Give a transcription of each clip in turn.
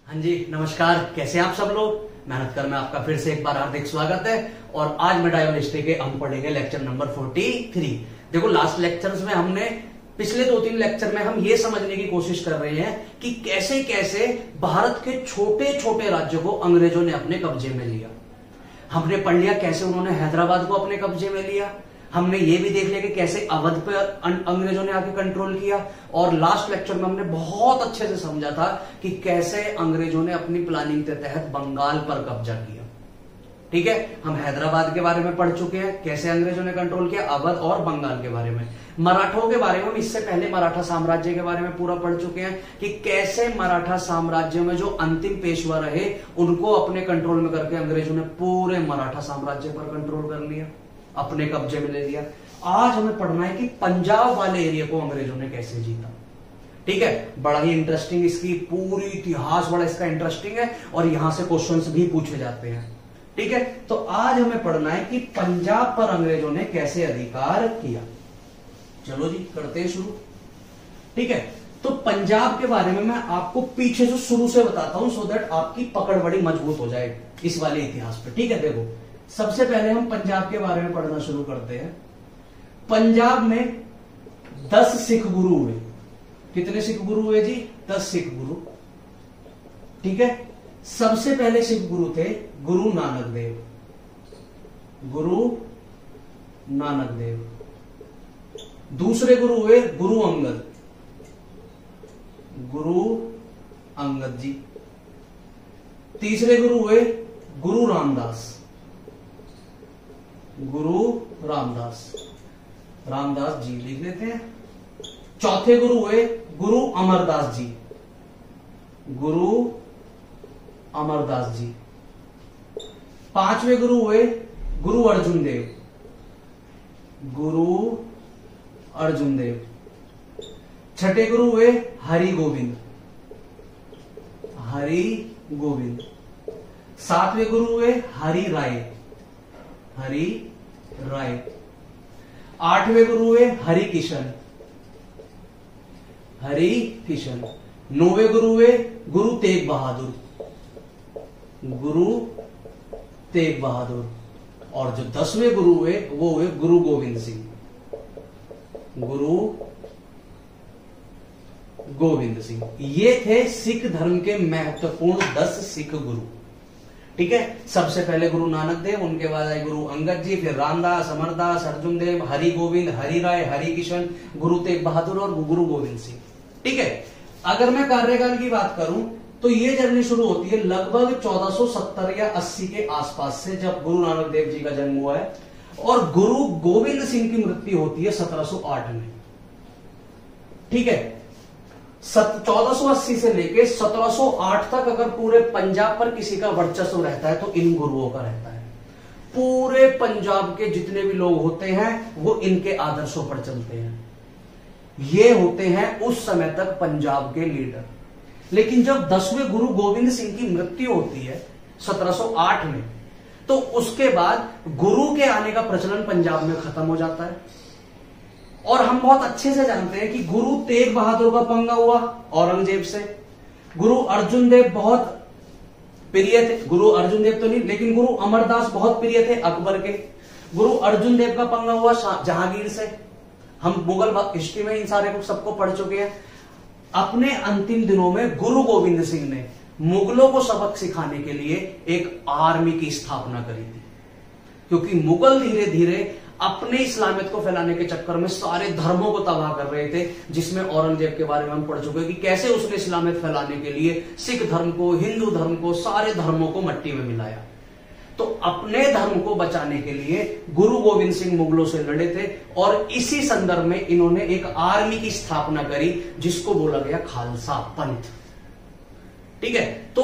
हाँ जी, नमस्कार। कैसे हैं आप सब लोग? मेहनत कर में आपका फिर से एक बार हार्दिक स्वागत है। और आज मेटाइवल हिस्ट्री के हम पढ़ेंगे लेक्चर नंबर 43। देखो, लास्ट लेक्चर्स में हमने पिछले 2-3 लेक्चर में हम ये समझने की कोशिश कर रहे हैं कि कैसे कैसे भारत के छोटे छोटे राज्यों को अंग्रेजों ने अपने कब्जे में लिया। हमने पढ़ लिया कैसे उन्होंने हैदराबाद को अपने कब्जे में लिया। हमने ये भी देख लिया कि कैसे अवध पर अंग्रेजों ने आके कंट्रोल किया। और लास्ट लेक्चर में हमने बहुत अच्छे से समझा था कि कैसे अंग्रेजों ने अपनी प्लानिंग के तहत बंगाल पर कब्जा किया। ठीक है, हम हैदराबाद के बारे में पढ़ चुके हैं, कैसे अंग्रेजों ने कंट्रोल किया, अवध और बंगाल के बारे में। मराठों के बारे में हम इससे पहले मराठा साम्राज्य के बारे में पूरा पढ़ चुके हैं कि कैसे मराठा साम्राज्य में जो अंतिम पेशवा रहे उनको अपने कंट्रोल में करके अंग्रेजों ने पूरे मराठा साम्राज्य पर कंट्रोल कर लिया, अपने कब्जे में ले लिया। आज हमें पढ़ना है कि पंजाब वाले एरिया को अंग्रेजों ने कैसे जीता। ठीक है, बड़ा ही इंटरेस्टिंग, इसकी पूरी इतिहास बड़ा इसका इंटरेस्टिंग है और यहां से क्वेश्चंस भी पूछे जाते हैं। ठीक है, तो आज हमें पढ़ना है कि पंजाब पर अंग्रेजों ने कैसे अधिकार किया। चलो जी, करते हैं शुरू। ठीक है, तो पंजाब के बारे में मैं आपको पीछे से शुरू से बताता हूं सो दैट आपकी पकड़ बड़ी मजबूत हो जाए इस वाले इतिहास पे। ठीक है, देखो, सबसे पहले हम पंजाब के बारे में पढ़ना शुरू करते हैं। पंजाब में 10 सिख गुरु हुए। कितने सिख गुरु हुए जी? 10 सिख गुरु। ठीक है, सबसे पहले सिख गुरु थे गुरु नानक देव। गुरु नानक देव। दूसरे गुरु हुए गुरु अंगद। गुरु अंगद जी। तीसरे गुरु हुए गुरु रामदास। गुरु रामदास। रामदास जी लिख लेते हैं। चौथे गुरु हुए गुरु अमरदास जी। गुरु अमरदास जी। पांचवें गुरु हुए गुरु अर्जुन देव। गुरु अर्जुन देव। छठे गुरु हुए हरि गोविंद। हरि गोविंद। सातवें गुरु हुए हरि राय। हरि राय। आठवें गुरु हुए हरि किशन। हरि किशन। 9वें गुरु हुए गुरु तेग बहादुर। गुरु तेग बहादुर। और जो 10वें गुरु हुए वो हुए गुरु गोविंद सिंह। गुरु गोविंद सिंह। ये थे सिख धर्म के महत्वपूर्ण 10 सिख गुरु। ठीक है, सबसे पहले गुरु नानक देव, उनके बाद आए गुरु अंगद जी, फिर रामदास, अमरदास, अर्जुन देव, हरि गोविंद, हरि राय, हरि किशन, गुरु तेग बहादुर और गुरु गोविंद सिंह। ठीक है, अगर मैं कार्यकाल की बात करूं तो ये जर्नी शुरू होती है लगभग 1470 या 80 के आसपास से, जब गुरु नानक देव जी का जन्म हुआ है। और गुरु गोविंद सिंह की मृत्यु होती है 1708 में। ठीक है, 1480 से लेके 1708 तक अगर पूरे पंजाब पर किसी का वर्चस्व रहता है तो इन गुरुओं का रहता है। पूरे पंजाब के जितने भी लोग होते हैं वो इनके आदर्शों पर चलते हैं। ये होते हैं उस समय तक पंजाब के लीडर। लेकिन जब 10वें गुरु गोविंद सिंह की मृत्यु होती है 1708 में, तो उसके बाद गुरु के आने का प्रचलन पंजाब में खत्म हो जाता है। और हम बहुत अच्छे से जानते हैं कि गुरु तेग बहादुर का पंगा हुआ औरंगजेब से। गुरु अर्जुन देव बहुत प्रिय थे, गुरु अर्जुन देव तो नहीं लेकिन गुरु अमरदास बहुत प्रिय थे अकबर के। गुरु अर्जुन देव का पंगा हुआ जहांगीर से। हम मुगल हिस्ट्री में इन सारे को सबको पढ़ चुके हैं। अपने अंतिम दिनों में गुरु गोविंद सिंह ने मुगलों को सबक सिखाने के लिए एक आर्मी की स्थापना करी थी, क्योंकि मुगल धीरे धीरे अपने इस्लामियत को फैलाने के चक्कर में सारे धर्मों को तबाह कर रहे थे, जिसमें औरंगजेब के बारे में हम पढ़ चुके हैं कि कैसे उसने इस्लामियत फैलाने के लिए सिख धर्म को, हिंदू धर्म को, सारे धर्मों को मट्टी में मिलाया। तो अपने धर्म को बचाने के लिए गुरु गोविंद सिंह मुगलों से लड़े थे और इसी संदर्भ में इन्होंने एक आर्मी की स्थापना करी जिसको बोला गया खालसा पंथ। ठीक है, तो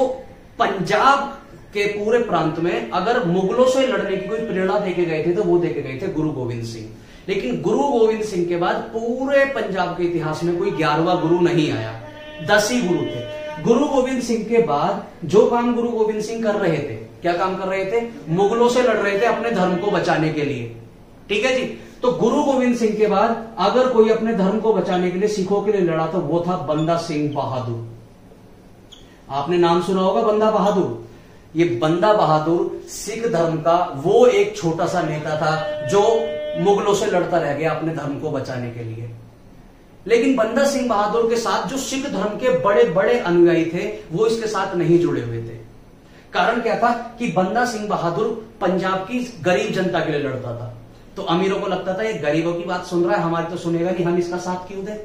पंजाब के पूरे प्रांत में अगर मुगलों से लड़ने की कोई प्रेरणा देके गए थे तो वो देके गए थे गुरु गोविंद सिंह। लेकिन गुरु गोविंद सिंह के बाद पूरे पंजाब के इतिहास में कोई 11वां गुरु नहीं आया, 10 ही गुरु थे। गुरु गोविंद सिंह के बाद जो काम गुरु गोविंद सिंह कर रहे थे, क्या काम कर रहे थे? मुगलों से लड़ रहे थे अपने धर्म को बचाने के लिए। ठीक है जी, तो गुरु गोविंद सिंह के बाद अगर कोई अपने धर्म को बचाने के लिए सिखों के लिए लड़ा तो वो था बंदा सिंह बहादुर। आपने नाम सुना होगा बंदा बहादुर। ये बंदा बहादुर सिख धर्म का वो एक छोटा सा नेता था जो मुगलों से लड़ता रह गया अपने धर्म को बचाने के लिए। लेकिन बंदा सिंह बहादुर के साथ जो सिख धर्म के बड़े बड़े अनुयायी थे वो इसके साथ नहीं जुड़े हुए थे। कारण क्या था कि बंदा सिंह बहादुर पंजाब की गरीब जनता के लिए लड़ता था। तो अमीरों को लगता था ये गरीबों की बात सुन रहा है, हमारी तो सुनेगा नहीं, हम इसका साथ क्यों दें।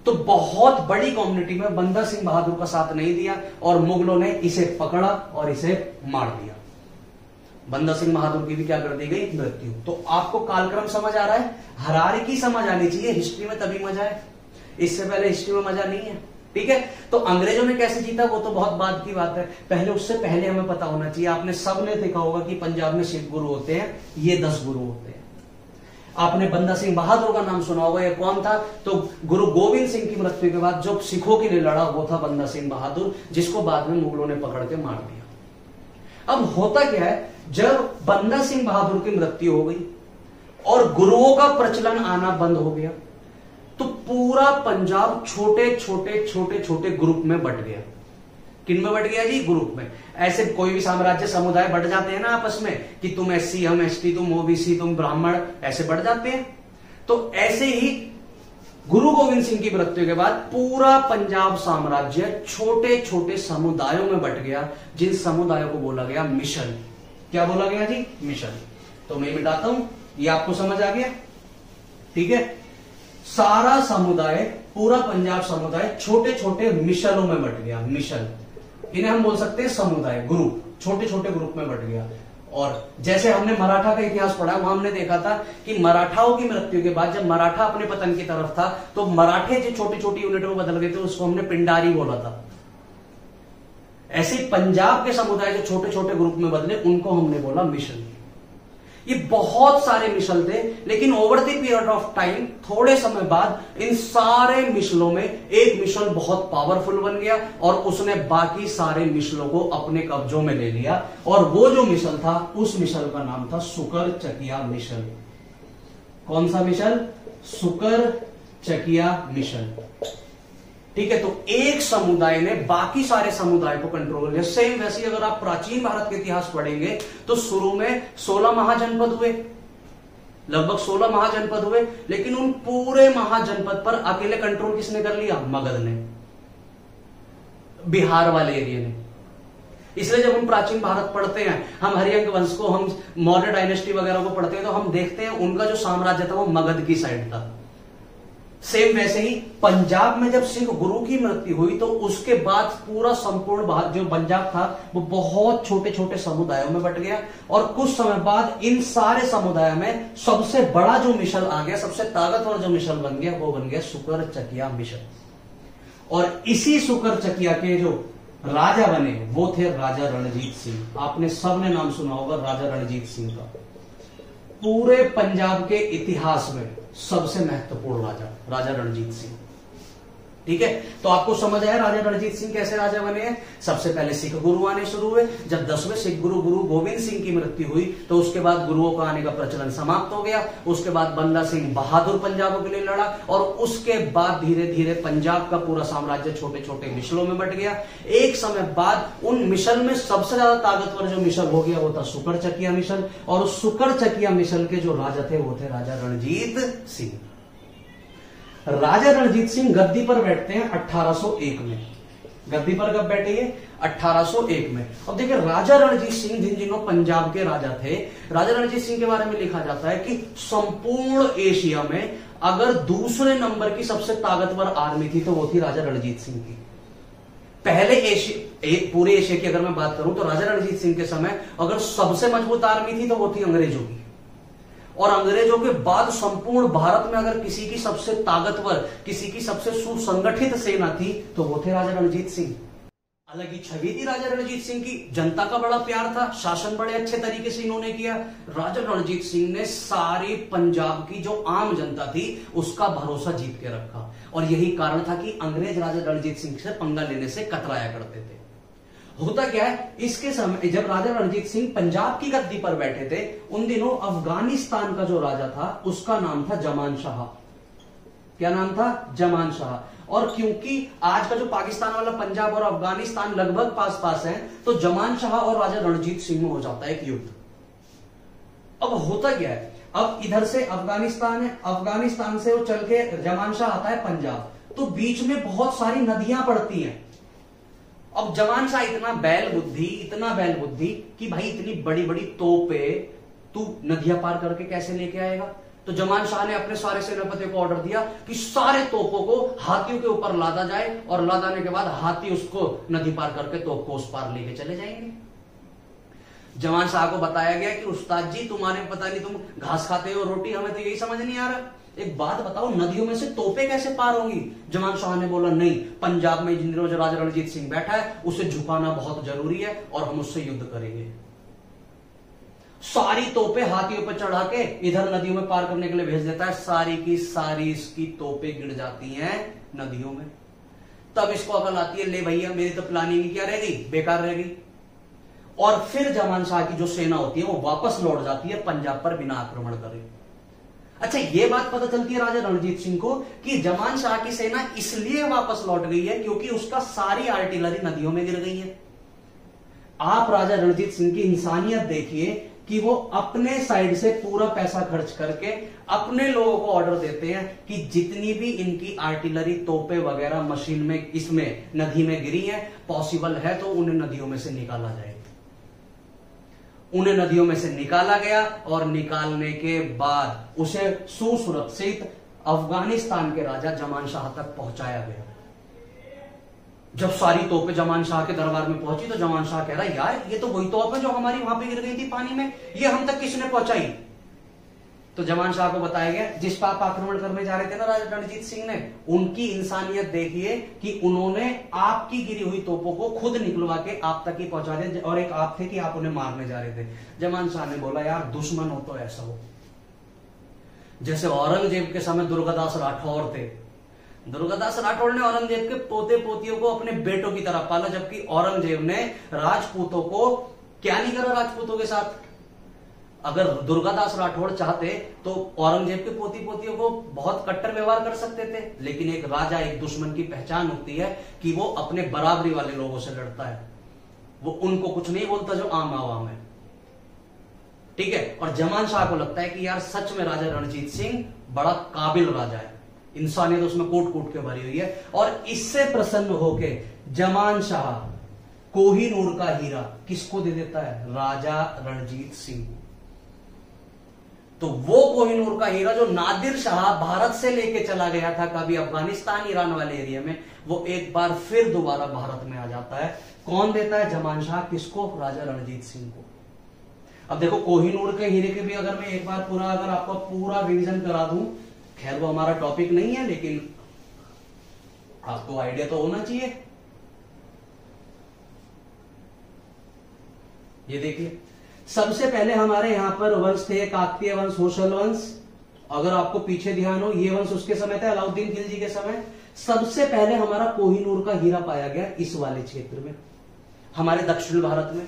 तो बहुत बड़ी कम्युनिटी में बंदा सिंह बहादुर का साथ नहीं दिया और मुगलों ने इसे पकड़ा और इसे मार दिया। बंदा सिंह बहादुर की भी क्या कर दी गई, मृत्यु। तो आपको कालक्रम समझ आ रहा है, हायरार्की समझ आनी चाहिए, हिस्ट्री में तभी मजा है, इससे पहले हिस्ट्री में मजा नहीं है। ठीक है, तो अंग्रेजों ने कैसे जीता वो तो बहुत बाद की बात है, पहले उससे पहले हमें पता होना चाहिए। आपने सबने देखा होगा कि पंजाब में सिख गुरु होते हैं, ये 10 गुरु होते हैं। आपने बंदा सिंह बहादुर का नाम सुना होगा, ये कौन था, तो गुरु गोविंद सिंह की मृत्यु के बाद जो सिखों के लिए लड़ा वो था बंदा सिंह बहादुर, जिसको बाद में मुगलों ने पकड़ के मार दिया। अब होता क्या है, जब बंदा सिंह बहादुर की मृत्यु हो गई और गुरुओं का प्रचलन आना बंद हो गया, तो पूरा पंजाब छोटे छोटे छोटे छोटे ग्रुप में बट गया। किन में बट गया जी, ग्रुप में। ऐसे कोई भी साम्राज्य समुदाय बढ़ जाते हैं ना आपस में कि तुम एससी, हम एसटी, तुम ओबीसी, तुम ब्राह्मण, ऐसे बढ़ जाते हैं। तो ऐसे ही गुरु गोविंद सिंह की मृत्यु के बाद पूरा पंजाब साम्राज्य छोटे छोटे समुदायों में बट गया, जिन समुदायों को बोला गया मिशन। क्या बोला गया जी, मिशन। तो मैं मिटाता हूं, ये आपको समझ आ गया। ठीक है, सारा समुदाय, पूरा पंजाब समुदाय छोटे छोटे मिशनों में बट गया। मिशन, इन्हें हम बोल सकते हैं समुदाय, ग्रुप, छोटे छोटे ग्रुप में बट गया। और जैसे हमने मराठा का इतिहास पढ़ा, वहां हमने देखा था कि मराठाओं की मृत्यु के बाद जब मराठा अपने पतन की तरफ था तो मराठे जो छोटी छोटी यूनिटों में बदल गए थे उसको हमने पिंडारी बोला था। ऐसे पंजाब के समुदाय जो छोटे छोटे ग्रुप में बदले उनको हमने बोला मिशन। ये बहुत सारे मिसल थे, लेकिन over the period of time, थोड़े समय बाद इन सारे मिसलों में एक मिसल बहुत पावरफुल बन गया और उसने बाकी सारे मिसलों को अपने कब्जों में ले लिया। और वो जो मिसल था, उस मिसल का नाम था सुकर चकिया मिसल। कौन सा मिसल, सुकर चकिया मिसल। ठीक है, तो एक समुदाय ने बाकी सारे समुदाय को कंट्रोल किया। सेम वैसे अगर आप प्राचीन भारत के इतिहास पढ़ेंगे तो शुरू में 16 महाजनपद हुए, लगभग 16 महाजनपद हुए, लेकिन उन पूरे महाजनपद पर अकेले कंट्रोल किसने कर लिया, मगध ने, बिहार वाले एरिया ने। इसलिए जब हम प्राचीन भारत पढ़ते हैं, हम हरियंक वंश को, हम मौर्य डायनेस्टी वगैरह को पढ़ते हैं, तो हम देखते हैं उनका जो साम्राज्य था वो मगध की साइड था। सेम वैसे ही पंजाब में जब सिख गुरु की मृत्यु हुई तो उसके बाद पूरा संपूर्ण भारत जो पंजाब था वो बहुत छोटे छोटे समुदायों में बट गया। और कुछ समय बाद इन सारे समुदायों में सबसे बड़ा जो मिशन आ गया, सबसे ताकतवर जो मिशन बन गया, वो बन गया सुकर चकिया मिशन। और इसी सुकर चकिया के जो राजा बने वो थे राजा रणजीत सिंह। आपने सबने नाम सुना होगा राजा रणजीत सिंह का। पूरे पंजाब के इतिहास में सबसे महत्वपूर्ण राजा, राजा रणजीत सिंह। ठीक है, तो आपको समझ आया राजा रणजीत सिंह कैसे राजा बने हैं। सबसे पहले सिख गुरु आने शुरू हुए। जब 10वें सिख गुरु गुरु गोविंद सिंह की मृत्यु हुई तो उसके बाद गुरुओं का आने का प्रचलन समाप्त हो गया। उसके बाद बंदा सिंह बहादुर पंजाब के लिए लड़ा और उसके बाद धीरे धीरे पंजाब का पूरा साम्राज्य छोटे छोटे मिसलों में बट गया। एक समय बाद उन मिसल में सबसे ज्यादा ताकतवर जो मिसल हो गया वो था सुकर चकिया मिसल। और उस सुकर चकिया मिसल के जो राजा थे वो थे राजा रणजीत सिंह। राजा रणजीत सिंह गद्दी पर बैठते हैं 1801 में। गद्दी पर कब बैठे ये, 1801 में। अब देखिए राजा रणजीत सिंह जिन जिनों पंजाब के राजा थे, राजा रणजीत सिंह के बारे में लिखा जाता है कि संपूर्ण एशिया में अगर दूसरे नंबर की सबसे ताकतवर आर्मी थी तो वो थी राजा रणजीत सिंह की। पहले पूरे एशिया की अगर मैं बात करूं तो राजा रणजीत सिंह के समय अगर सबसे मजबूत आर्मी थी तो वो थी अंग्रेजों की। और अंग्रेजों के बाद संपूर्ण भारत में अगर किसी की सबसे ताकतवर, किसी की सबसे सुसंगठित सेना थी तो वो थे राजा रणजीत सिंह। अलग ही छवि थी राजा रणजीत सिंह की, जनता का बड़ा प्यार था, शासन बड़े अच्छे तरीके से इन्होंने किया। राजा रणजीत सिंह ने सारी पंजाब की जो आम जनता थी उसका भरोसा जीत के रखा। और यही कारण था कि अंग्रेज राजा रणजीत सिंह से पंगा लेने से कतराया करते थे। होता क्या है, इसके समय जब राजा रणजीत सिंह पंजाब की गद्दी पर बैठे थे उन दिनों अफगानिस्तान का जो राजा था उसका नाम था जमान शाह। क्या नाम था, जमान शाह। और क्योंकि आज का जो पाकिस्तान वाला पंजाब और अफगानिस्तान लगभग पास पास है, तो जमान शाह और राजा रणजीत सिंह में हो जाता है एक युद्ध। अब होता क्या है, अब इधर से अफगानिस्तान है, अफगानिस्तान से वो चल के जमान शाह आता है पंजाब, तो बीच में बहुत सारी नदियां पड़ती हैं। अब जमान शाह इतना बैल बुद्धि कि भाई इतनी बड़ी बड़ी तोपे तू नदियां पार करके कैसे लेके आएगा। तो जमान शाह ने अपने सारे सेनापतियों को ऑर्डर दिया कि सारे तोपों को हाथियों के ऊपर लादा जाए, और लादाने के बाद हाथी उसको नदी पार करके तोप को उस पार लेके चले जाएंगे। जमान शाह को बताया गया कि उस्ताद जी तुम्हारे पता नहीं तुम घास खाते हो रोटी, हमें तो यही समझ नहीं आ रहा, एक बात बताओ नदियों में से तोपे कैसे पार होंगी। जमान शाह ने बोला नहीं, पंजाब में जिन दिनों राजा रणजीत सिंह बैठा है उसे झुकाना बहुत जरूरी है और हम उससे युद्ध करेंगे। सारी तोपे हाथियों पर चढ़ा के इधर नदियों में पार करने के लिए भेज देता है, सारी की सारी इसकी तोपे गिर जाती हैं नदियों में। तब इसको अकल आती है, ले भैया मेरी तो प्लानिंग क्या रहेगी, बेकार रहेगी। और फिर जमान शाह की जो सेना होती है वो वापस लौट जाती है पंजाब पर बिना आक्रमण करे। अच्छा, ये बात पता चलती है राजा रणजीत सिंह को कि जमान शाह की सेना इसलिए वापस लौट गई है क्योंकि उसका सारी आर्टिलरी नदियों में गिर गई है। आप राजा रणजीत सिंह की इंसानियत देखिए कि वो अपने साइड से पूरा पैसा खर्च करके अपने लोगों को ऑर्डर देते हैं कि जितनी भी इनकी आर्टिलरी तोपे वगैरह मशीन में इसमें नदी में गिरी है, पॉसिबल है तो उन्हें नदियों में से निकाला जाए। उन्हें नदियों में से निकाला गया और निकालने के बाद उसे सुसुरक्षित अफगानिस्तान के राजा जमान शाह तक पहुंचाया गया। जब सारी तोपें जमान शाह के दरबार में पहुंची तो जमान शाह कह रहा है यार ये तो वही तोप है जो हमारी वहां पे गिर गई थी पानी में, ये हम तक किसने पहुंचाई। तो जमान शाह को बताया गया जिस पर आप आक्रमण करने जा रहे थे ना राजा रणजीत सिंह ने, उनकी इंसानियत देखिए कि उन्होंने आपकी गिरी हुई तोपों को खुद निकलवा के आप तक ही पहुंचा दिया, और एक आप थे कि आप उन्हें मारने जा रहे थे। जमान शाह ने बोला यार दुश्मन हो तो ऐसा हो, जैसे औरंगजेब के समय दुर्गादास राठौर थे। दुर्गादास राठौर ने औरंगजेब के पोते पोतियों को अपने बेटों की तरह पाला, जबकि औरंगजेब ने राजपूतों को क्या नहीं करा राजपूतों के साथ। अगर दुर्गादास राठौर चाहते तो औरंगजेब के पोती पोतियों को बहुत कट्टर व्यवहार कर सकते थे, लेकिन एक राजा एक दुश्मन की पहचान होती है कि वो अपने बराबरी वाले लोगों से लड़ता है, वो उनको कुछ नहीं बोलता जो आम आवाम है। ठीक है, और जमान शाह को लगता है कि यार सच में राजा रणजीत सिंह बड़ा काबिल राजा है, इंसानियत उसमें कूट कूट के भरी हुई है। और इससे प्रसन्न होके जमान शाह कोहिनूर का हीरा किसको दे देता है, राजा रणजीत सिंह। तो वो कोहिनूर का हीरा जो नादिर शाह भारत से लेके चला गया था कभी अफगानिस्तान ईरान वाले एरिया में, वो एक बार फिर दोबारा भारत में आ जाता है। कौन देता है, जमान शाह। किसको, राजा रणजीत सिंह को। अब देखो कोहिनूर के हीरे के भी अगर मैं एक बार पूरा अगर आपको पूरा रिवीजन करा दूं, खैर वो हमारा टॉपिक नहीं है लेकिन आपको आइडिया तो होना चाहिए। ये देखिए सबसे पहले हमारे यहां पर वंश थे काकतीय वंश, होशल वंश। अगर आपको पीछे ध्यान हो ये वंश उसके समय था अलाउद्दीन खिलजी के समय। सबसे पहले हमारा कोहिनूर का हीरा पाया गया इस वाले क्षेत्र में, हमारे दक्षिण भारत में।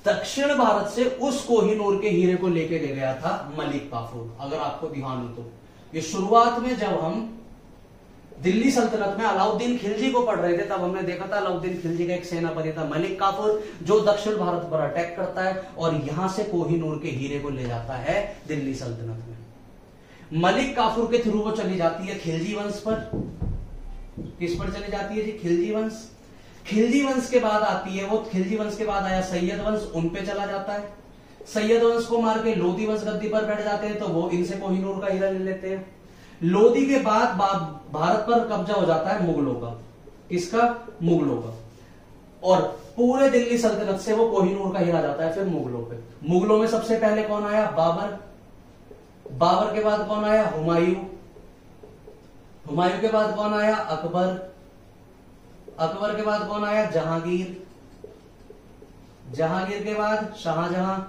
दक्षिण भारत से उस कोहिनूर के हीरे को लेके गया था मलिक काफूर। अगर आपको ध्यान हो तो ये शुरुआत में जब हम दिल्ली सल्तनत में अलाउद्दीन खिलजी को पढ़ रहे थे तब हमने देखा था अलाउद्दीन खिलजी का एक सेनापति था मलिक काफूर, जो दक्षिण भारत पर अटैक करता है और यहां से कोहिनूर के हीरे को ले जाता है दिल्ली सल्तनत में। मलिक काफूर के थ्रू वो चली जाती है खिलजी वंश पर। किस पर चली जाती है जी, खिलजी वंश। खिलजी वंश के बाद आती है वो, खिलजी वंश के बाद आया सैयद वंश, उन पे चला जाता है। सैयद वंश को मार के लोधी वंश गद्दी पर बैठ जाते हैं तो वो इनसे कोहिनूर का हीरा ले लेते हैं। लोधी के बाद भारत पर कब्जा हो जाता है मुगलों का। किसका, मुगलों का। और पूरे दिल्ली सल्तनत से वो कोहिनूर का हीरा जाता है फिर मुगलों पे। मुगलों में सबसे पहले कौन आया, बाबर। बाबर के बाद कौन आया, हुमायूं। हुमायूं के बाद कौन आया, अकबर। अकबर के बाद कौन आया, जहांगीर। जहांगीर के बाद शाहजहां।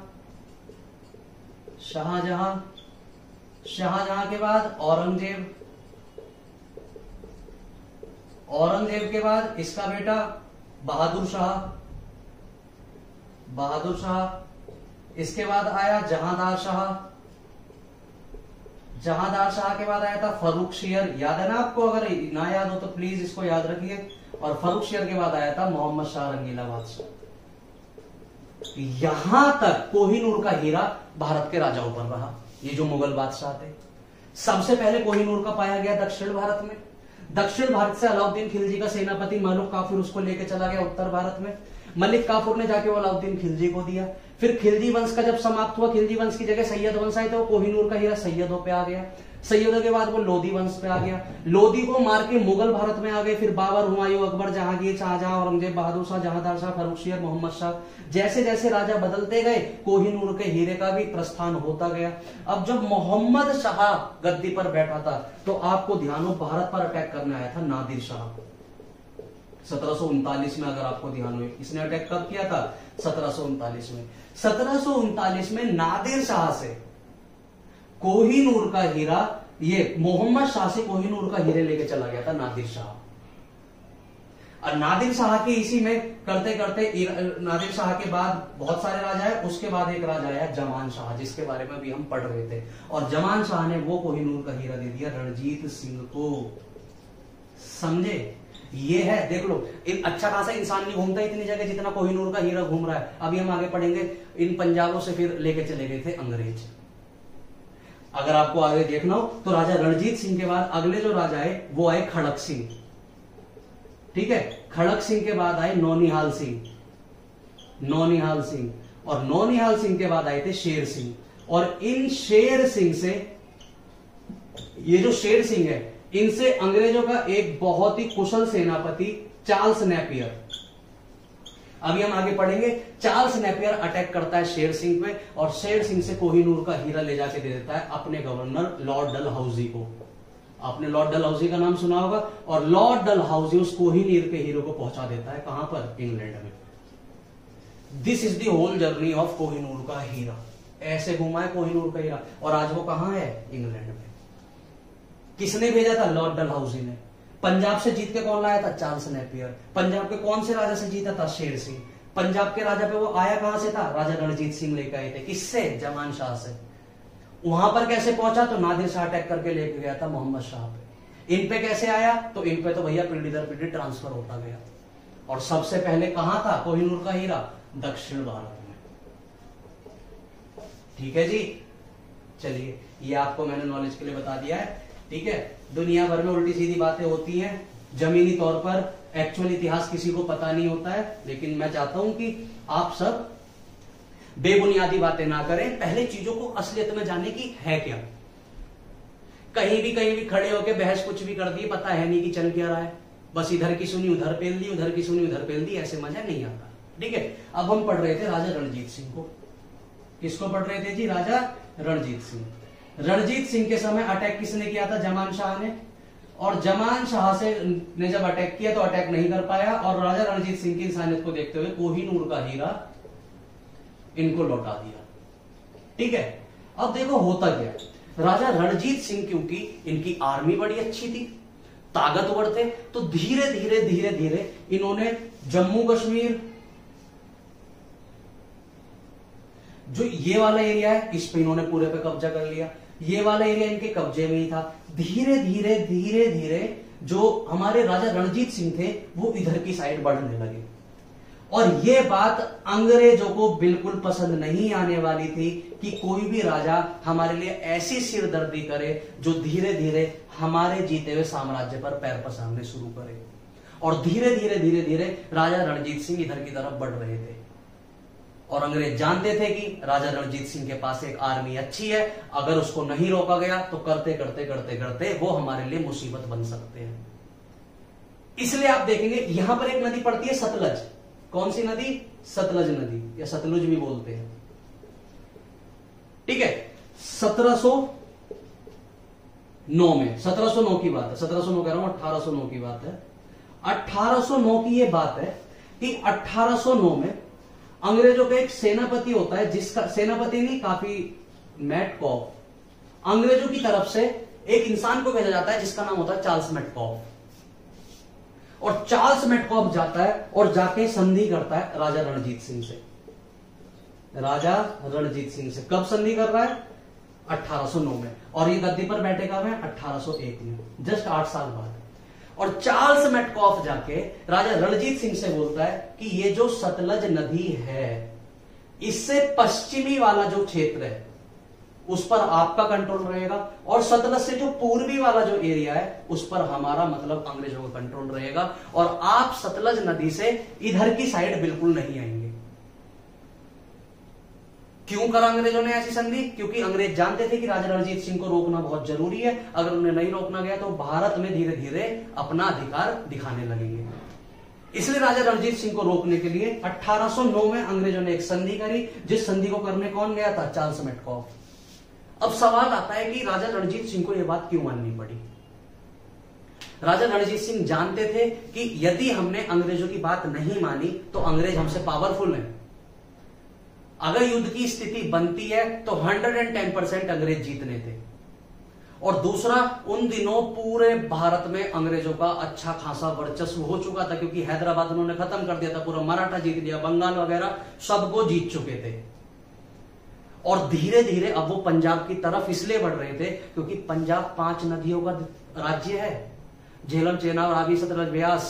शाहजहां शाहजहां के बाद औरंगजेब। औरंगजेब के बाद इसका बेटा बहादुर शाह। बहादुर शाह। इसके बाद आया जहांदार शाह। जहांदार शाह के बाद आया था फर्रुख शेर, याद है ना आपको? अगर ना याद हो तो प्लीज इसको याद रखिए। और फर्रुख शेर के बाद आया था मोहम्मद शाह रंगीला बादशाह। यहां तक कोहिनूर का हीरा भारत के राजाओं पर रहा। ये जो मुगल बादशाह थे, सबसे पहले कोहिनूर का पाया गया दक्षिण भारत में। दक्षिण भारत से अलाउद्दीन खिलजी का सेनापति मलिक काफूर उसको लेके चला गया उत्तर भारत में। मलिक काफूर ने जाके वो अलाउद्दीन खिलजी को दिया। फिर खिलजी वंश का जब समाप्त हुआ, खिलजी वंश की जगह सैयद वंश आए थे, वो कोहिनूर का हीरा सैयदों पे आ गया। सैयदों के बाद वो लोधी वंश पे आ गया। लोधी को मार के मुगल भारत में आ गए। फिर बाबर, हुमायूं, अकबर, जहांगीर, शाहजहां, औरंगजेब, बहादुर शाह, जहांदार शाह, फर्रुख शेर, मोहम्मद शाह, जैसे जैसे राजा बदलते गए कोहिनूर के हीरे का भी प्रस्थान होता गया। अब जब मोहम्मद शाह गद्दी पर बैठा था तो आपको ध्यान हो भारत पर अटैक करने आया था नादिर शाह 1739 में। अगर आपको ध्यान हो, इसने अटैक कब किया था? 1739 में। 1739 में नादिर शाह से कोहिनूर का हीरा, ये मोहम्मद शाह से कोहिनूर का हीरे लेके चला गया था नादिर शाह। और नादिर शाह के इसी में करते करते नादिर शाह के बाद बहुत सारे राजा है। उसके बाद एक राजा आया जमान शाह, जिसके बारे में भी हम पढ़ रहे थे। और जमान शाह ने वो कोहिनूर का हीरा दे दिया रणजीत सिंह को। समझे? ये है, देख लो, एक अच्छा खासा इंसान नहीं घूमता इतनी जगह जितना कोहिनूर का हीरा घूम रहा है। अभी हम आगे पढ़ेंगे। इन पंजाबों से फिर लेके चले गए थे अंग्रेज। अगर आपको आगे देखना हो तो राजा रणजीत सिंह के बाद अगले जो राजा आए वो आए खड़क सिंह। ठीक है, खड़क सिंह के बाद आए नौनिहाल सिंह, नौनिहाल सिंह, और नौनिहाल सिंह के बाद आए थे शेर सिंह। और इन शेर सिंह से, ये जो शेर सिंह है, इनसे अंग्रेजों का एक बहुत ही कुशल सेनापति चार्ल्स नेपियर, अभी हम आगे पढ़ेंगे, चार्ल्स नेपियर अटैक करता है शेर सिंह पे और शेर सिंह से कोहिनूर का हीरा ले जाके दे देता है अपने गवर्नर लॉर्ड डलहौजी को। आपने लॉर्ड डलहौजी का नाम सुना होगा। और लॉर्ड डलहौजी उस कोहिनूर के हीरो को पहुंचा देता है कहां पर? इंग्लैंड में। This is the whole journey of Kohinoor का हीरा। ऐसे घुमा है कोहिनूर का हीरा। और आज वो कहां है? इंग्लैंड में। किसने भेजा था? लॉर्ड डलहौजी ने। पंजाब से जीत के कौन लाया था? Charles Napier. पंजाब के कौन से राजा से जीता था? शेर सिंह। पंजाब के राजा पे वो आया कहां से था? राजा रणजीत सिंह लेकर आए थे। किससे? जमान शाह से। वहां पर कैसे पहुंचा? तो नादिर शाह अटैक करके लेके गया था मोहम्मद शाह पे। इन पे कैसे आया? तो इन पे तो भैया पीढ़ी दर पीढ़ी ट्रांसफर होता गया। और सबसे पहले कहां था कोहिनूर का हीरा? दक्षिण भारत में। ठीक है जी, चलिए, ये आपको मैंने नॉलेज के लिए बता दिया है। ठीक है, दुनिया भर में उल्टी सीधी बातें होती हैं जमीनी तौर पर, एक्चुअल इतिहास किसी को पता नहीं होता है। लेकिन मैं चाहता हूं कि आप सब बेबुनियादी बातें ना करें, पहले चीजों को असलियत में जाने की है क्या। कहीं भी खड़े होकर बहस कुछ भी कर दी, पता है नहीं कि चल क्या रहा है, बस इधर की सुनी उधर पेल दी, उधर की सुनी उधर पेल दी, ऐसे मजा नहीं आता। ठीक है, अब हम पढ़ रहे थे राजा रणजीत सिंह को। किसको पढ़ रहे थे जी? राजा रणजीत सिंह। रणजीत सिंह के समय अटैक किसने किया था? जमान शाह ने। और जमान शाह से ने जब अटैक किया तो अटैक नहीं कर पाया और राजा रणजीत सिंह की इंसानियत को देखते हुए कोहिनूर का हीरा इनको लौटा दिया। ठीक है, अब देखो होता क्या, राजा रणजीत सिंह क्योंकि इनकी आर्मी बड़ी अच्छी थी, ताकतवर थे, तो धीरे धीरे धीरे धीरे इन्होंने जम्मू कश्मीर, जो ये वाला एरिया है, इस पे इन्होंने पूरे पे कब्जा कर लिया। ये वाला एरिया इनके कब्जे में ही था। धीरे धीरे धीरे धीरे जो हमारे राजा रणजीत सिंह थे वो इधर की साइड बढ़ने लगे। और ये बात अंग्रेजों को बिल्कुल पसंद नहीं आने वाली थी कि कोई भी राजा हमारे लिए ऐसी सिरदर्दी करे जो धीरे धीरे हमारे जीते हुए साम्राज्य पर पैर पसारने शुरू करे। और धीरे धीरे धीरे धीरे राजा रणजीत सिंह इधर की तरफ बढ़ रहे थे। और अंग्रेज जानते थे कि राजा रणजीत सिंह के पास एक आर्मी अच्छी है, अगर उसको नहीं रोका गया तो करते करते करते करते वो हमारे लिए मुसीबत बन सकते हैं। इसलिए आप देखेंगे यहां पर एक नदी पड़ती है सतलज। कौन सी नदी? सतलज नदी, या सतलुज भी बोलते हैं। ठीक है, 1709 में, 1709 की बात है, 1709 कह रहा हूं, 1809 की बात है। 1809 की यह बात है कि 1809 में अंग्रेजों का एक सेनापति होता है, जिसका सेनापति नहीं, काफी मेटकॉफ, अंग्रेजों की तरफ से एक इंसान को भेजा जाता है जिसका नाम होता है चार्ल्स मेटकॉफ। और चार्ल्स मेटकॉफ जाता है और जाके संधि करता है राजा रणजीत सिंह से। राजा रणजीत सिंह से कब संधि कर रहा है? 1809 में, और ये गद्दी पर बैठे कब है? 1801 में, जस्ट 8 साल बाद। और चार्ल्स मेटकॉफ जाके राजा रणजीत सिंह से बोलता है कि ये जो सतलज नदी है, इससे पश्चिमी वाला जो क्षेत्र है उस पर आपका कंट्रोल रहेगा, और सतलज से जो पूर्वी वाला जो एरिया है उस पर हमारा मतलब अंग्रेजों का कंट्रोल रहेगा, और आप सतलज नदी से इधर की साइड बिल्कुल नहीं आएंगे। क्यों करा अंग्रेजों ने ऐसी संधि? क्योंकि अंग्रेज जानते थे कि राजा रणजीत सिंह को रोकना बहुत जरूरी है, अगर उन्हें नहीं रोकना गया तो भारत में धीरे धीरे अपना अधिकार दिखाने लगेंगे। इसलिए राजा रणजीत सिंह को रोकने के लिए 1809 में अंग्रेजों ने एक संधि करी, जिस संधि को करने कौन गया था? Charles Metcalfe. अब सवाल आता है कि राजा रणजीत सिंह को यह बात क्यों माननी पड़ी? राजा रणजीत सिंह जानते थे कि यदि हमने अंग्रेजों की बात नहीं मानी तो अंग्रेज हमसे पावरफुल हैं। अगर युद्ध की स्थिति बनती है तो 110% अंग्रेज जीतने थे। और दूसरा, उन दिनों पूरे भारत में अंग्रेजों का अच्छा खासा वर्चस्व हो चुका था, क्योंकि हैदराबाद उन्होंने खत्म कर दिया था, पूरा मराठा जीत लिया, बंगाल वगैरह सबको जीत चुके थे। और धीरे धीरे अब वो पंजाब की तरफ इसलिए बढ़ रहे थे क्योंकि पंजाब 5 नदियों का राज्य है, झेलम, चेनाब, रावी, सतलज, ब्यास।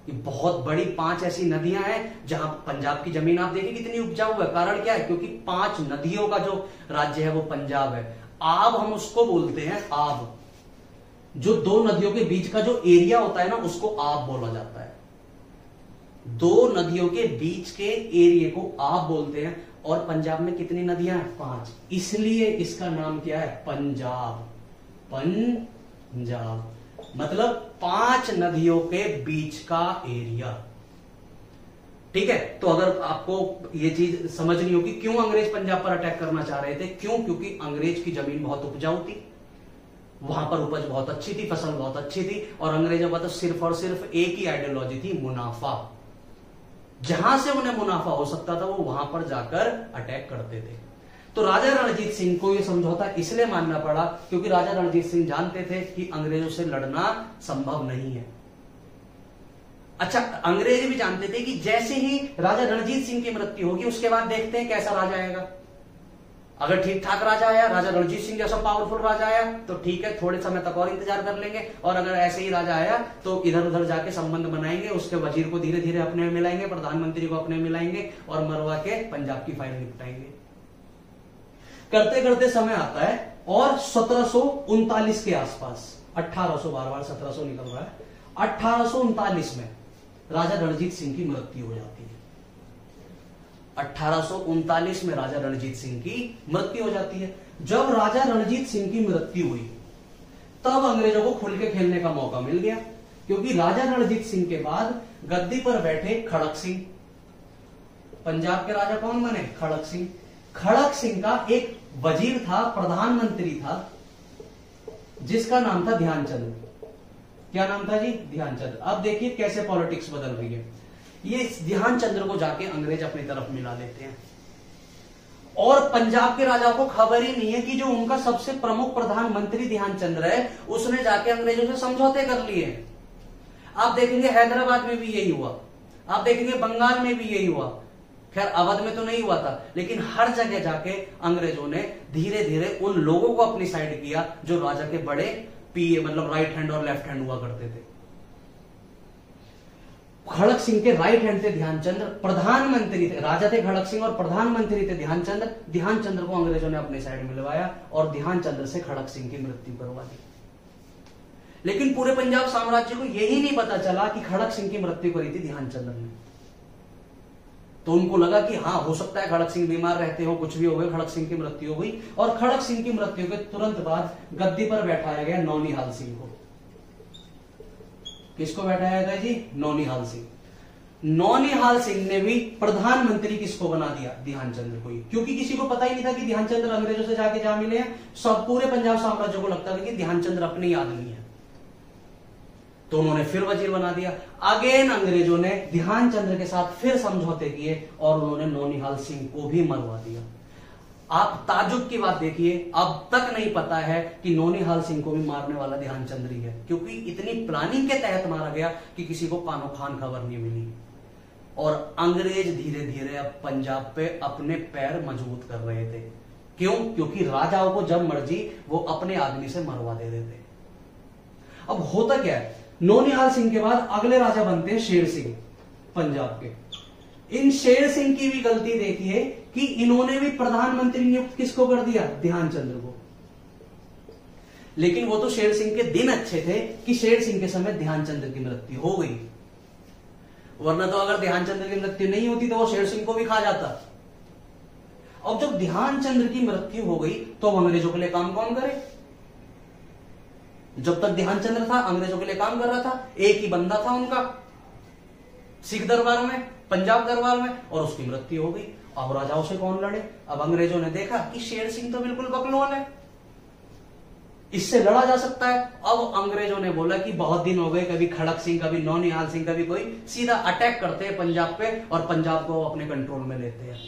ये बहुत बड़ी 5 ऐसी नदियां हैं जहां पंजाब की जमीन आप देखिए कितनी उपजाऊ है। कारण क्या है? क्योंकि 5 नदियों का जो राज्य है वो पंजाब है। आब हम उसको बोलते हैं, आब। जो 2 नदियों के बीच का जो एरिया होता है ना, उसको आब बोला जाता है। 2 नदियों के बीच के एरिया को आब बोलते हैं। और पंजाब में कितनी नदियां हैं? 5। इसलिए इसका नाम क्या है? पंजाब। पंजाब मतलब 5 नदियों के बीच का एरिया। ठीक है, तो अगर आपको ये चीज समझनी होगी क्यों अंग्रेज पंजाब पर अटैक करना चाह रहे थे, क्यों? क्योंकि अंग्रेज की जमीन बहुत उपजाऊ थी, वहां पर उपज बहुत अच्छी थी, फसल बहुत अच्छी थी, और अंग्रेजों का तो सिर्फ और सिर्फ एक ही आइडियोलॉजी थी, मुनाफा। जहां से उन्हें मुनाफा हो सकता था वो वहां पर जाकर अटैक करते थे। तो राजा रणजीत सिंह को यह समझौता इसलिए मानना पड़ा क्योंकि राजा रणजीत सिंह जानते थे कि अंग्रेजों से लड़ना संभव नहीं है। अच्छा, अंग्रेज भी जानते थे कि जैसे ही राजा रणजीत सिंह की मृत्यु होगी उसके बाद देखते हैं कैसा राजा आएगा। अगर ठीक ठाक राजा आया, राजा रणजीत सिंह जैसा पावरफुल राजा आया तो ठीक है, थोड़े समय तक और इंतजार कर लेंगे, और अगर ऐसे ही राजा आया तो इधर उधर जाके संबंध बनाएंगे, उसके वजीर को धीरे धीरे अपने में मिलाएंगे, प्रधानमंत्री को अपने में मिलाएंगे, और मरवा के पंजाब की फाइल निपटाएंगे। करते करते समय आता है और 1739 के आसपास, 1812 1700 निकल रहा है, 1839 में राजा रणजीत सिंह की मृत्यु हो जाती है। 1839 में राजा रणजीत सिंह की मृत्यु हो जाती है। जब राजा रणजीत सिंह की मृत्यु हुई तब अंग्रेजों को खुल के खेलने का मौका मिल गया, क्योंकि राजा रणजीत सिंह के बाद गद्दी पर बैठे खड़क सिंह, पंजाब के राजा कौन बने? खड़क सिंह। खड़क सिंह का एक वजीर था, प्रधानमंत्री था, जिसका नाम था ध्यानचंद। क्या नाम था जी? ध्यानचंद। अब देखिए कैसे पॉलिटिक्स बदल रही है। ये ध्यानचंद्र को जाके अंग्रेज अपनी तरफ मिला लेते हैं, और पंजाब के राजा को खबर ही नहीं है कि जो उनका सबसे प्रमुख प्रधानमंत्री ध्यानचंद्र है उसने जाके अंग्रेजों से समझौते कर लिए। आप देखेंगे हैदराबाद में भी यही हुआ, आप देखेंगे बंगाल में भी यही हुआ। खैर अवध में तो नहीं हुआ था, लेकिन हर जगह जाके अंग्रेजों ने धीरे धीरे उन लोगों को अपनी साइड किया जो राजा के बड़े पीए मतलब राइट हैंड और लेफ्ट हैंड हुआ करते थे। खड़क सिंह के राइट हैंड थे ध्यानचंद्र, प्रधानमंत्री थे, राजा थे खड़क सिंह और प्रधानमंत्री थे ध्यानचंद्र। ध्यानचंद्र को अंग्रेजों ने अपने साइड मिलवाया और ध्यानचंद्र से खड़क सिंह की मृत्यु करवा दी। लेकिन पूरे पंजाब साम्राज्य को यही नहीं पता चला कि खड़क सिंह की मृत्यु करी थी ध्यानचंद्र ने। तो उनको लगा कि हाँ हो सकता है खड़क सिंह बीमार रहते हो, कुछ भी हो गया, खड़क सिंह की मृत्यु हो गई। और खड़क सिंह की मृत्यु के तुरंत बाद गद्दी पर बैठाया गया नौनिहाल सिंह को। किसको बैठाया गया जी? नौनिहाल सिंह। नौनिहाल सिंह ने भी प्रधानमंत्री किसको बना दिया? ध्यानचंद्र को ही, क्योंकि किसी को पता ही नहीं था कि ध्यानचंद्र अंग्रेजों से जाके जा मिले हैं। सब पूरे पंजाब साम्राज्य को लगता था कि ध्यानचंद्र अपने ही आदमी है, तो उन्होंने फिर वजीर बना दिया। अगेन अंग्रेजों ने ध्यानचंद्र के साथ फिर समझौते किए और उन्होंने नौनिहाल सिंह को भी मरवा दिया। आप ताजुब की बात देखिए, अब तक नहीं पता है कि नौनिहाल सिंह को भी मारने वाला ध्यानचंद्र ही है, क्योंकि इतनी प्लानिंग के तहत मारा गया कि किसी को कानो खान खबर नहीं मिली। और अंग्रेज धीरे धीरे अब पंजाब पे अपने पैर मजबूत कर रहे थे। क्यों? क्योंकि राजाओं को जब मर्जी वो अपने आदमी से मरवा दे देते। अब होता क्या है, नौनिहाल सिंह के बाद अगले राजा बनते हैं शेर सिंह पंजाब के। इन शेर सिंह की भी गलती देखिए कि इन्होंने भी प्रधानमंत्री नियुक्त किसको कर दिया? ध्यानचंद्र को। लेकिन वो तो शेर सिंह के दिन अच्छे थे कि शेर सिंह के समय ध्यानचंद्र की मृत्यु हो गई, वरना तो अगर ध्यानचंद्र की मृत्यु नहीं होती तो वो शेर सिंह को भी खा जाता। अब जब ध्यानचंद्र की मृत्यु हो गई तो अंग्रेजों के लिए काम कौन करे? जब तक ध्यानचंद्र था अंग्रेजों के लिए काम कर रहा था, एक ही बंदा था उनका सिख दरबार में, पंजाब दरबार में, और उसकी मृत्यु हो गई। अब राजाओं से कौन लड़े? अब अंग्रेजों ने देखा कि शेर सिंह तो बिल्कुल बकलोल है, इससे लड़ा जा सकता है। अब अंग्रेजों ने बोला कि बहुत दिन हो गए, कभी खड़क सिंह, कभी नौनिहाल सिंह, कभी कोई, सीधा अटैक करते हैं पंजाब पे और पंजाब को अपने कंट्रोल में लेते हैं।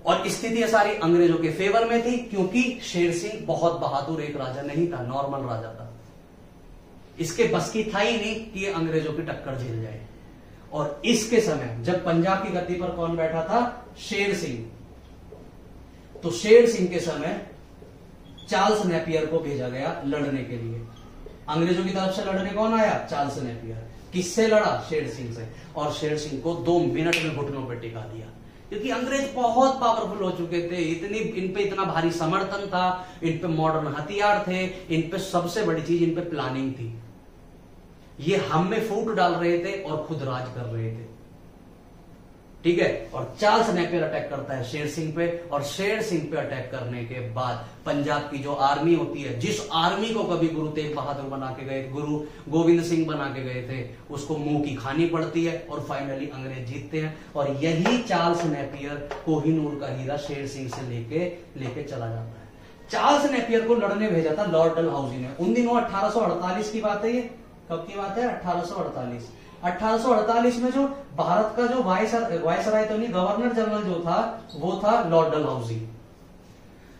और स्थिति सारी अंग्रेजों के फेवर में थी, क्योंकि शेर सिंह बहुत बहादुर एक राजा नहीं था, नॉर्मल राजा था। इसके बस की था ही नहीं कि ये अंग्रेजों की टक्कर झेल जाए। और इसके समय जब पंजाब की गद्दी पर कौन बैठा था? शेर सिंह। तो शेर सिंह के समय चार्ल्स नेपियर को भेजा गया लड़ने के लिए। अंग्रेजों की तरफ से लड़ने कौन आया? Charles Napier. किससे लड़ा? शेर सिंह से। और शेर सिंह को 2 मिनट में घुटनों पर टिका दिया, क्योंकि अंग्रेज बहुत पावरफुल हो चुके थे। इन पे इतना भारी समर्थन था, इन पे मॉडर्न हथियार थे, इन पे सबसे बड़ी चीज इन पे प्लानिंग थी। ये हम में फूट डाल रहे थे और खुद राज कर रहे थे। ठीक है। और चार्ल्स नेपियर अटैक करता है शेर सिंह पे, और शेर सिंह पे अटैक करने के बाद पंजाब की जो आर्मी होती है, जिस आर्मी को कभी गुरु तेग बहादुर बना के गए, गुरु गोविंद सिंह बना के गए थे, उसको मुंह की खानी पड़ती है और फाइनली अंग्रेज जीतते हैं। और यही चार्ल्स नेपियर कोहिनूर का हीरा शेर सिंह से लेके चला जाता है। चार्ल्स नेपियर को लड़ने भेजा था लॉर्ड डलहौजी ने। उन दिनों 1848 की बात है, ये कब की बात है? 1848। 1848 में जो भारत का जो वायसराय तो नहीं, गवर्नर जनरल जो था वो था लॉर्ड डलहौजी।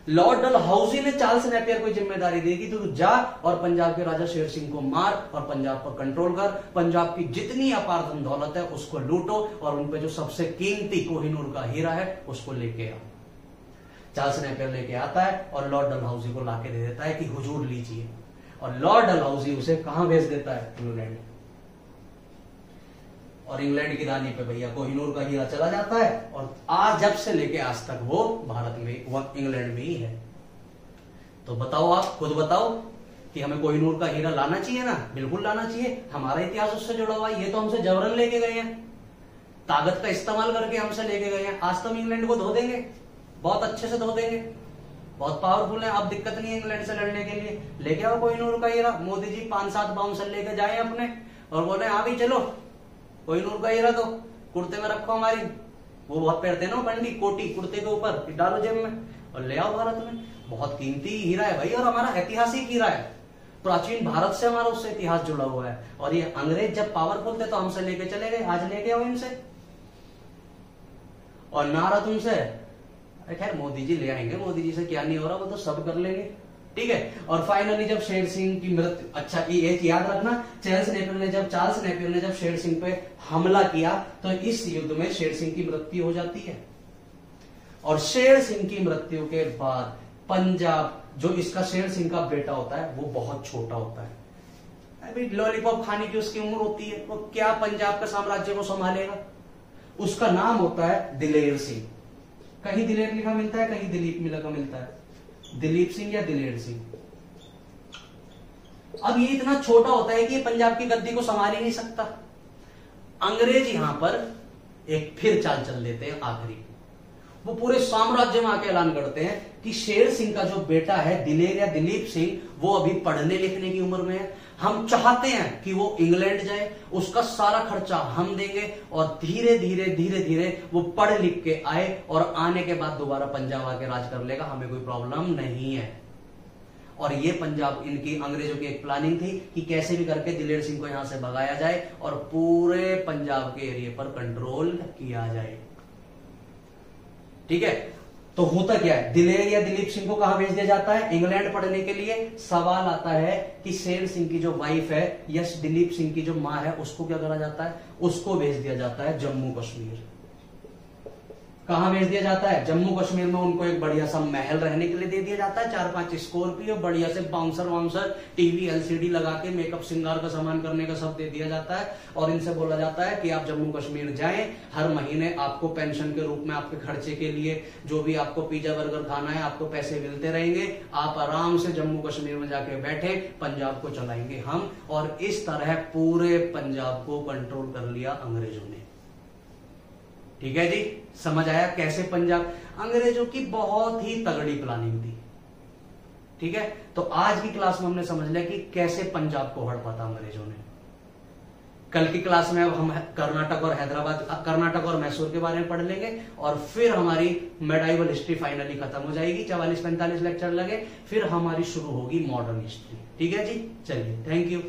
लॉर्ड डलहौजी ने चार्ल्स नेपियर को जिम्मेदारी दी कि तू जा और पंजाब के राजा शेर सिंह को मार और पंजाब पर कंट्रोल कर, पंजाब की जितनी अपार धन दौलत है उसको लूटो और उन पे जो सबसे कीमती कोहिनूर का हीरा है उसको लेके आ। चार्ल्स नेपियर लेके आता है और लॉर्ड डलहौजी को लाके दे देता है कि हुजूर लीजिए। और लॉर्ड डलहौजी उसे कहां भेज देता है? इंग्लैंड। और इंग्लैंड की रानी पे भैया कोहिनूर का हीरा चला जाता है और आज जब से लेके आज तक वो भारत में, वो इंग्लैंड में ही है। तो बताओ, आप खुद बताओ कि हमें कोहिनूर का हीरा लाना चाहिए ना? बिल्कुल लाना चाहिए। हमारा इतिहास उससे जुड़ा हुआ है। ये तो हमसे जबरन लेके गए हैं, ताकत का इस्तेमाल करके हमसे लेके गए हैं। आज तो हम इंग्लैंड को धो देंगे, बहुत अच्छे से धो देंगे, बहुत पावरफुल है। अब दिक्कत नहीं है इंग्लैंड से लड़ने के लिए। लेके आओ कोहिनूर का हीरा। मोदी जी 5-7 बाउंसर लेके जाए अपने और बोले हाँ भी चलो कोहिनूर का हीरा तो कुर्ते में रखो हमारी, वो बहुत पहनते हैं ना पंडित, कोटी कुर्ते के ऊपर डालो जेब में और ले आओ भारत में। बहुत कीमती हीरा है भाई, और हमारा ऐतिहासिक हीरा है। प्राचीन भारत से हमारा उससे इतिहास जुड़ा हुआ है। और ये अंग्रेज जब पावरफुल थे तो हमसे लेके चले गए, आज लेके आओ इनसे। और नारा तुमसे, खैर मोदी जी ले आएंगे, मोदी जी से क्या नहीं हो रहा, वो तो सब कर लेंगे। ठीक है। और फाइनली जब शेर सिंह की मृत्यु, अच्छा एक याद रखना, चार्ल्स नेपियर ने जब शेर सिंह पे हमला किया तो इस युद्ध में शेर सिंह की मृत्यु हो जाती है। और शेर सिंह की मृत्यु के बाद पंजाब, जो इसका शेर सिंह का बेटा होता है वो बहुत छोटा होता है। अभी लॉलीपॉप खाने की उसकी उम्र होती है, वो क्या पंजाब का साम्राज्य को संभालेगा। उसका नाम होता है दिलेर सिंह। कहीं दिलेर लिखा मिलता है, कहीं दिलीप लिखा मिलता है। दिलीप सिंह या दिलेर सिंह। अब ये इतना छोटा होता है कि ये पंजाब की गद्दी को संभाल ही नहीं सकता। अंग्रेज यहां पर एक फिर चाल चल देते हैं आखिरी। वो पूरे साम्राज्य में आके ऐलान करते हैं कि शेर सिंह का जो बेटा है दिलेर या दिलीप सिंह, वो अभी पढ़ने लिखने की उम्र में है। हम चाहते हैं कि वो इंग्लैंड जाए, उसका सारा खर्चा हम देंगे और धीरे धीरे वो पढ़ लिख के आए और आने के बाद दोबारा पंजाब आके राज कर लेगा, हमें कोई प्रॉब्लम नहीं है। और ये पंजाब, इनकी अंग्रेजों की एक प्लानिंग थी कि कैसे भी करके दिलेर सिंह को यहां से भगाया जाए और पूरे पंजाब के एरिया पर कंट्रोल किया जाए। ठीक है। तो होता क्या है, दिलेर या दिलीप सिंह को कहां भेज दिया जाता है? इंग्लैंड पढ़ने के लिए। सवाल आता है कि शेर सिंह की जो वाइफ है, यस दिलीप सिंह की जो मां है, उसको क्या करा जाता है? उसको भेज दिया जाता है जम्मू कश्मीर। कहां भेज दिया जाता है? जम्मू कश्मीर में उनको एक बढ़िया सा महल रहने के लिए दे दिया जाता है, 4-5 स्कॉर्पियो, बढ़िया से बाउंसर वाउंसर, टीवी एलसीडी लगा के मेकअप श्रृंगार का सामान करने का सब दे दिया जाता है। और इनसे बोला जाता है कि आप जम्मू कश्मीर जाएं, हर महीने आपको पेंशन के रूप में आपके खर्चे के लिए जो भी आपको पिज्जा बर्गर खाना है आपको पैसे मिलते रहेंगे, आप आराम से जम्मू कश्मीर में जाके बैठे, पंजाब को चलाएंगे हम। और इस तरह पूरे पंजाब को कंट्रोल कर लिया अंग्रेजों ने। ठीक है जी, समझ आया कैसे पंजाब? अंग्रेजों की बहुत ही तगड़ी प्लानिंग थी। ठीक है, तो आज की क्लास में हमने समझ लिया कि कैसे पंजाब को हड़पा था अंग्रेजों ने। कल की क्लास में अब हम कर्नाटक और हैदराबाद, कर्नाटक और मैसूर के बारे में पढ़ लेंगे और फिर हमारी मेडाइवल हिस्ट्री फाइनली खत्म हो जाएगी। 44-45 लेक्चर लगे, फिर हमारी शुरू होगी मॉडर्न हिस्ट्री। ठीक है जी, चलिए, थैंक यू।